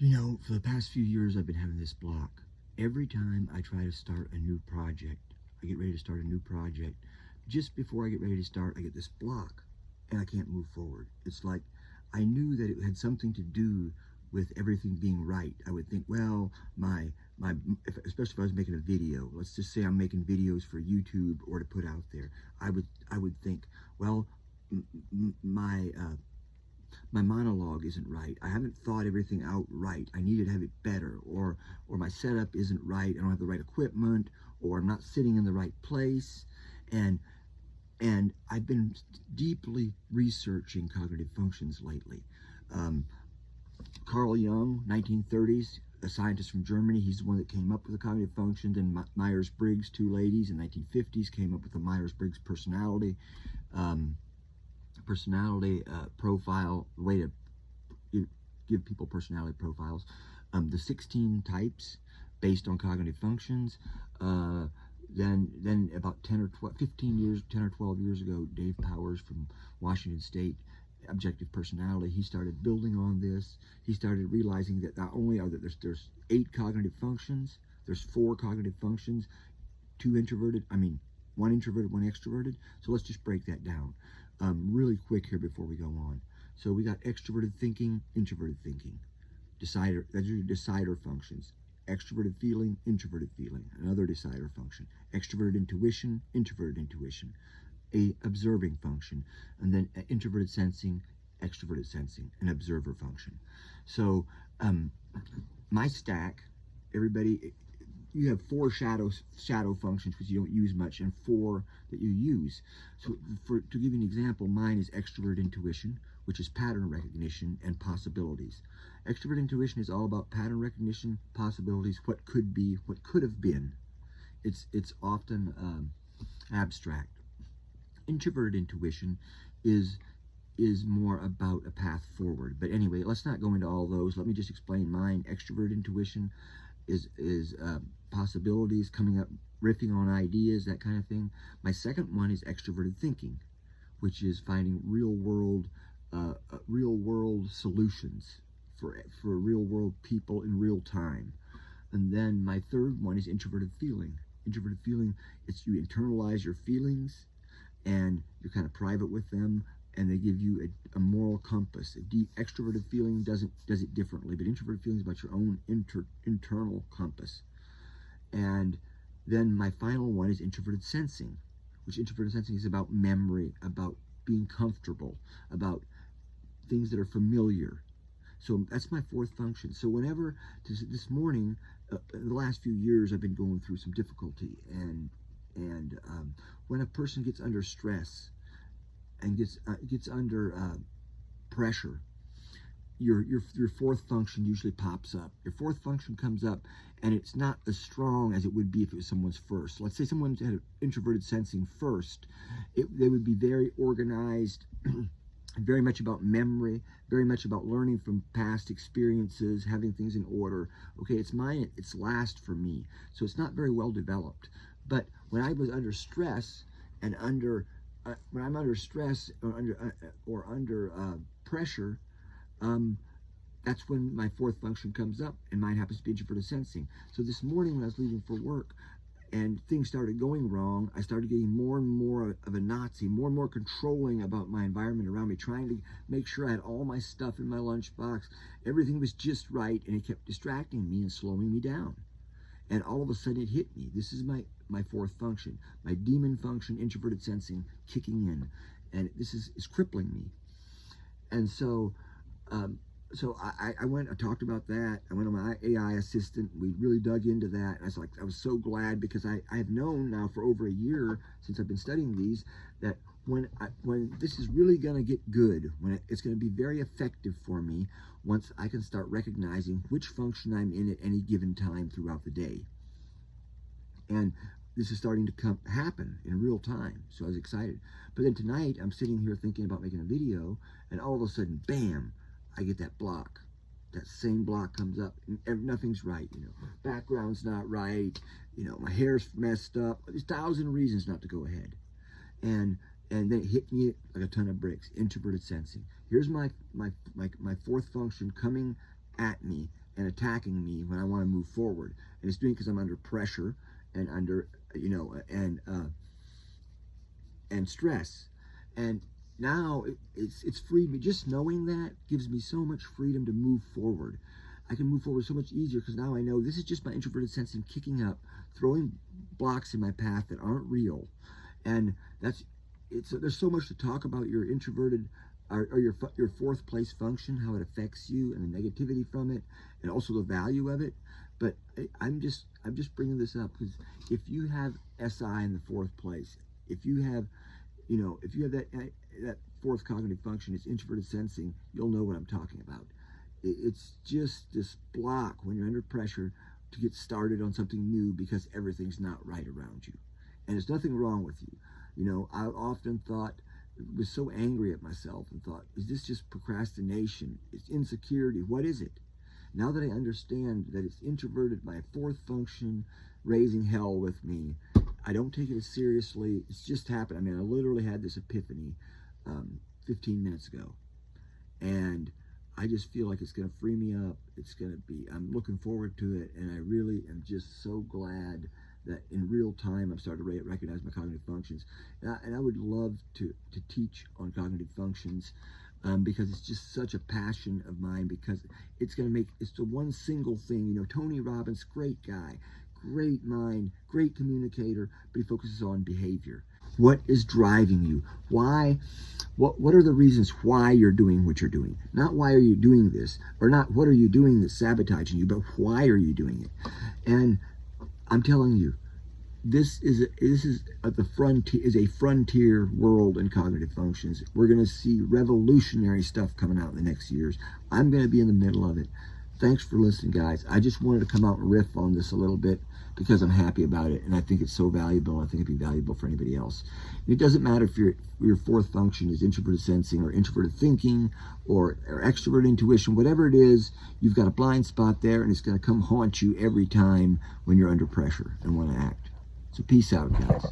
You know, for the past few years, I've been having this block. Every time I try to start a new project, I get ready to start a new project, just before I get ready to start, I get this block and I can't move forward. It's like I knew that it had something to do with everything being right. I would think, well, especially if I was making a video, let's just say I'm making videos for YouTube or to put out there, I would think, well, my monologue isn't right. I haven't thought everything out right. I need to have it better, or my setup isn't right. I don't have the right equipment, or I'm not sitting in the right place, and I've been deeply researching cognitive functions lately. Um, Carl Jung, 1930s, a scientist from Germany, he's the one that came up with the cognitive functions, and Myers-Briggs, two ladies in 1950s, came up with the Myers-Briggs personality. Profile, the way to give people personality profiles. The 16 types based on cognitive functions. Then about 10 or 12 years ago, Dave Powers from Washington State, objective personality, he started building on this. He started realizing that not only are there's 8 cognitive functions, there's 4 cognitive functions, one introverted, one extroverted. So let's just break that down really quick here before we go on. So we got extroverted thinking, introverted thinking. Decider, those are your decider functions. Extroverted feeling, introverted feeling, another decider function. Extroverted intuition, introverted intuition. A observing function. And then introverted sensing, extroverted sensing, an observer function. So my stack, everybody, you have 4 shadow functions which you don't use much, and 4 that you use. So to give you an example, mine is extrovert intuition, which is pattern recognition and possibilities. Extrovert intuition is all about pattern recognition, possibilities, what could be, what could have been. It's often abstract. Introverted intuition is more about a path forward. But anyway, let's not go into all those. Let me just explain mine. Extrovert intuition is possibilities, coming up, riffing on ideas, that kind of thing. My second one is extroverted thinking, which is finding real world solutions for real world people in real time. And then my third one is introverted feeling. Introverted feeling, it's you internalize your feelings and you're kind of private with them, and they give you a moral compass. Extroverted feeling does it differently, but introverted feeling is about your own internal compass. And then my final one is introverted sensing, which introverted sensing is about memory, about being comfortable, about things that are familiar. So that's my 4th function. So whenever, this morning, in the last few years, I've been going through some difficulty, and when a person gets under stress and gets under pressure, your 4th function usually pops up. Your 4th function comes up, and it's not as strong as it would be if it was someone's first. Let's say someone had introverted sensing first. They would be very organized, very much about memory, very much about learning from past experiences, having things in order. Okay, it's last for me, so it's not very well developed. But when I was under stress, and when I'm under stress or under pressure, that's when my 4th function comes up, and mine happens to be introverted sensing. So this morning when I was leaving for work and things started going wrong, I started getting more and more of a Nazi, more and more controlling about my environment around me, trying to make sure I had all my stuff in my lunchbox. Everything was just right, and it kept distracting me and slowing me down. And all of a sudden it hit me. This is my 4th function, my demon function, introverted sensing, kicking in. And this is crippling me. And so I talked about that. I went on my AI assistant. We really dug into that. And I was so glad, because I have known now for over a year, since I've been studying these, that when this is really going to get good, when it's going to be very effective for me, once I can start recognizing which function I'm in at any given time throughout the day. And this is starting to happen in real time, so I was excited. But then tonight, I'm sitting here thinking about making a video, and all of a sudden, bam, I get that block. That same block comes up, and nothing's right, background's not right, my hair's messed up. There's 1,000 reasons not to go ahead. And then it hit me like a ton of bricks. Introverted sensing. Here's my 4th function coming at me and attacking me when I want to move forward. And it's doing it because I'm under pressure and under, and stress. And now it's freed me. Just knowing that gives me so much freedom to move forward. I can move forward so much easier because now I know this is just my introverted sensing kicking up, throwing blocks in my path that aren't real. And there's so much to talk about your introverted or your fourth place function, how it affects you and the negativity from it, and also the value of it. But I'm just bringing this up because if you have SI in the fourth place, if you have that fourth cognitive function, it's introverted sensing, you'll know what I'm talking about. It's just this block when you're under pressure to get started on something new because everything's not right around you. And there's nothing wrong with you. I often was so angry at myself and thought, is this just procrastination? It's insecurity. What is it? Now that I understand that it's introverted, my fourth function, raising hell with me, I don't take it as seriously. It's just happened. I mean, I literally had this epiphany 15 minutes ago. And I just feel like it's going to free me up. I'm looking forward to it. And I really am just so glad that in real time I'm starting to recognize my cognitive functions. And I would love to teach on cognitive functions because it's just such a passion of mine, because it's the one single thing. Tony Robbins, great guy, great mind, great communicator, but he focuses on behavior. What is driving you? Why? What are the reasons why you're doing what you're doing? Not why are you doing this, or not what are you doing that's sabotaging you, but why are you doing it? And I'm telling you, this is a frontier world in cognitive functions. We're going to see revolutionary stuff coming out in the next years. I'm going to be in the middle of it. Thanks for listening, guys. I just wanted to come out and riff on this a little bit because I'm happy about it, and I think it's so valuable. I think it'd be valuable for anybody else. And it doesn't matter if your fourth function is introverted sensing or introverted thinking or extroverted intuition, whatever it is, you've got a blind spot there, and it's going to come haunt you every time when you're under pressure and want to act. So peace out, guys.